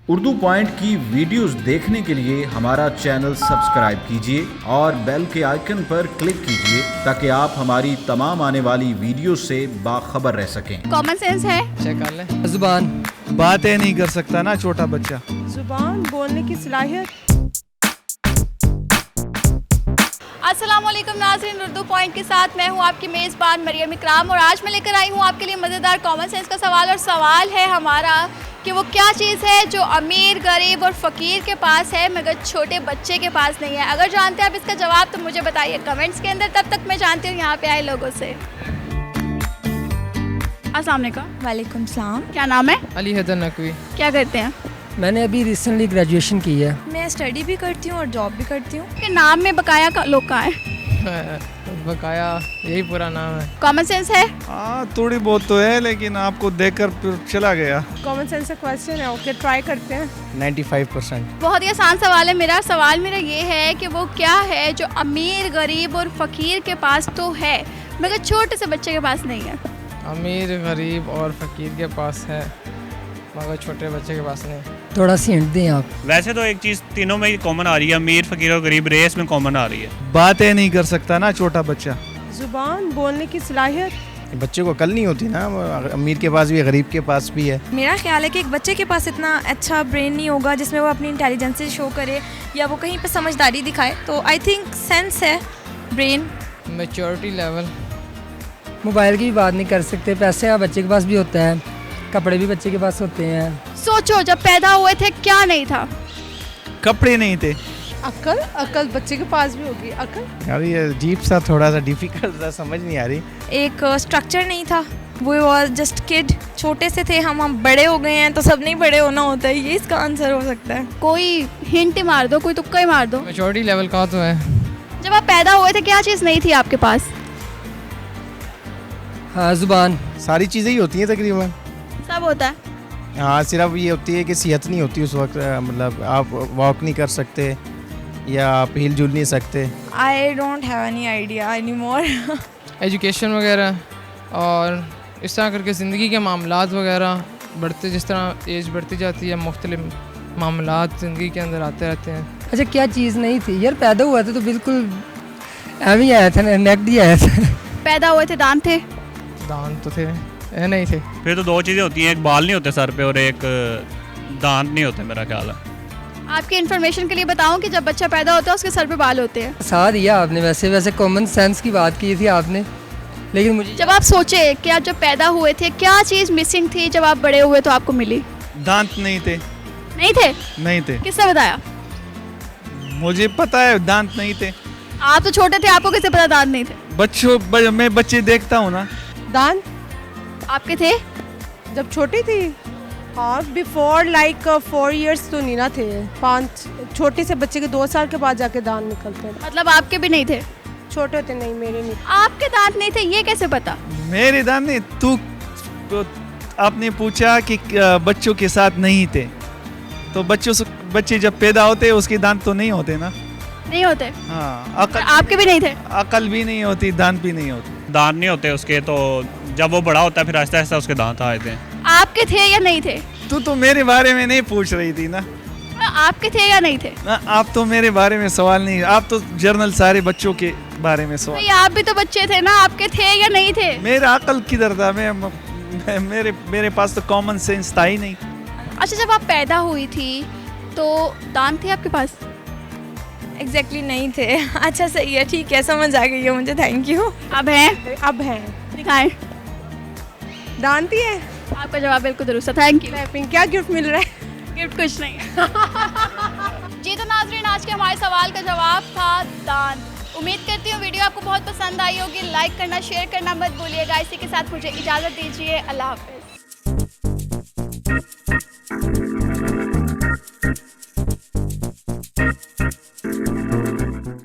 Urdu point की videos देखने के लिए हमारा चैनल सब्सक्राइब कीजिए और बेल के आइकन पर क्लिक कीजिए ताकि आप हमारी तमाम आने वाली वीडियो से बाखबर रह सकें। कॉमन सेंस है। चेक कर ले। जुबान बातें नहीं कर सकता ना छोटा बच्चा। जुबान बोलने की सलाहियत। अस्सलाम वालेकुम नाज़रीन, उर्दू पॉइंट के साथ मैं हूँ आपकी मेज़बान मरियम इकराम और आज मैं लेकर आई हूँ आपके लिए मज़ेदार कॉमन सेंस का सवाल। और सवाल है हमारा कि वो क्या चीज़ है जो अमीर, गरीब और फ़कीर के पास है मगर छोटे बच्चे के पास नहीं है। अगर जानते हैं आप इसका जवाब तो मुझे बताइए कमेंट्स के अंदर। तब तक मैं जानती हूँ यहाँ पे आए लोगों से। अस्सलाम वालेकुम। वालेकुम सलाम। क्या नाम है? अली हैदर नकवी। क्या करते हैं? मैंने अभी रिसेंटली ग्रेजुएशन की है। मैं स्टडी भी करती हूँ और जॉब भी करती हूँ। के नाम में बकाया का लोग कहाँ हैं? बकाया यही पूरा नाम है। कॉमन सेंस है। हाँ थोड़ी बहुत तो है लेकिन आपको देखकर फिर चला गया। कॉमन सेंस का क्वेश्चन है, ओके ट्राई करते हैं। 95%। बहुत ही आसान सवाल है मेरा। सवाल मेरा ये है कि वो क्या है जो अमीर, गरीब और फ़कीर के पास तो है मगर छोटे से बच्चे के पास नहीं है। अमीर, गरीब और फ़कीर के पास है मगर छोटे बच्चे के पास नहीं। थोड़ा सी हिंट दें आप। वैसे तो एक चीज़ तीनों में कॉमन आ रही है, अमीर, फ़कीर और गरीब रेस में कॉमन आ रही है। बातें नहीं कर सकता ना छोटा बच्चा। जुबान बोलने की सलाहियत। बच्चे को अकल नहीं होती ना, अमीर के पास भी है, गरीब के पास भी है। मेरा ख्याल है कि एक बच्चे के पास इतना अच्छा ब्रेन नहीं होगा जिसमें वो अपनी इंटेलिजेंस शो करे या वो कहीं पे समझदारी दिखाए। तो आई थिंक सेंस है, ब्रेन। Maturity level. मोबाइल की भी बात नहीं कर सकते। पैसे आप बच्चे के पास भी होता है, कपड़े भी बच्चे के पास होते हैं। सोचो जब पैदा हुए थे क्या नहीं था? कपड़े नहीं थे। अकल, अकल बच्चे के पास भी होगी। अकल यार ये अजीब सा, थोड़ा सा डिफिकल्ट सा, समझ नहीं आ रही। एक स्ट्रक्चर नहीं था, वो वॉज जस्ट किड। छोटे से थे हम बड़े हो गए हैं तो सब नहीं बड़े होना होता है, ये इसका आंसर हो सकता है। कोई हिंट मार दो, कोई तुक्का ही मार दो। मैच्योरिटी लेवल का तो है। जब आप पैदा हुए थे क्या चीज़ नहीं थी आपके पास? हाँ, जुबान। सारी चीज़ें ही होती हैं तकरीबन। सब होता है। हाँ, सिर्फ ये होती है कि सेहत नहीं होती उस वक्त, मतलब आप वॉक नहीं कर सकते या आप हिल जुल नहीं सकते। I don't have any idea any more. Education वगैरह और इस तरह करके ज़िंदगी के मामलात वगैरह बढ़ते, जिस तरह एज बढ़ती जाती है मुख्तलिफ मामलात ज़िंदगी के अंदर आते रहते हैं। अच्छा, क्या चीज़ नहीं थी यार? पैदा हुआ था तो बिल्कुल एम ही आया था, नेक्ड ही आया था। पैदा हुए थे, दांत थे? दांत तो थे, नहीं थे। फिर तो दो चीज़ें होती हैं, एक बाल नहीं होते सर पे और एक दांत नहीं होते मेरा ख्याल है। आपकी इन्फॉर्मेशन के लिए बताऊं कि जब बच्चा पैदा होता है उसके सर पे बाल होते हैं। साथ दिया आपने। वैसे कॉमन सेंस की बात की थी आपने, लेकिन मुझे जब आप सोचे कि आप जब पैदा हुए थे क्या चीज़ मिसिंग थी, जब आप बड़े हुए तो आपको मिली? दांत नहीं थे। नहीं थे? नहीं थे। किसने बताया? मुझे पता है दांत नहीं थे। आप तो छोटे थे, आपको कैसे पता दांत नहीं थे? मैं बच्चे देखता हूँ ना। दांत आपके थे? जब छोटी थी, हाँ बिफोर लाइक 4 years तो नहीं ना थे। 5 छोटे से बच्चे के 2 साल के बाद जाके दांत निकलते हैं। मतलब आपके भी नहीं थे? छोटे थे नहीं, मेरे नहीं। आपके दांत नहीं थे ये कैसे पता? मेरे दांत नहीं। तो आपने पूछा कि बच्चों के साथ नहीं थे, तो बच्चे जब पैदा होते उसके दांत तो नहीं होते ना। नहीं होते? हाँ, आपके भी नहीं थे? अकल भी नहीं होती, दांत भी नहीं होती। दांत नहीं होते उसके, तो जब वो बड़ा होता है फिर आहिस्ता आहिस्ता उसके दांत आए थे। आपके थे या नहीं थे? तू तो मेरे बारे में नहीं पूछ रही थी ना। आपके थे या नहीं थे? ना, आप तो मेरे बारे में सवाल नहीं, आप तो जर्नल सारे बच्चों के बारे में सवाल। भाई आप भी तो बच्चे थे ना, आपके थे या नहीं थे? मेरा अकल किधर था? मेरे पास तो कॉमन सेंस था ही नहीं। अच्छा, जब आप पैदा हुई थी तो दांत थे आपके पास? एग्जैक्टली नहीं थे। अच्छा सही है, ठीक है, समझ आ गई है मुझे, थैंक यू। अब हैं? अब है। दिखाएं। दांत ही है। आपका जवाब बिल्कुल दुरुस्त है, थैंक यू। क्या गिफ्ट मिल रहा है? गिफ्ट कुछ नहीं है। जी तो नाज़रीन, आज के हमारे सवाल का जवाब था दांत। उम्मीद करती हूँ वीडियो आपको बहुत पसंद आई होगी। लाइक करना, शेयर करना मत भूलिएगा। इसी के साथ मुझे इजाज़त दीजिए। अल्लाह हाफ़िज़।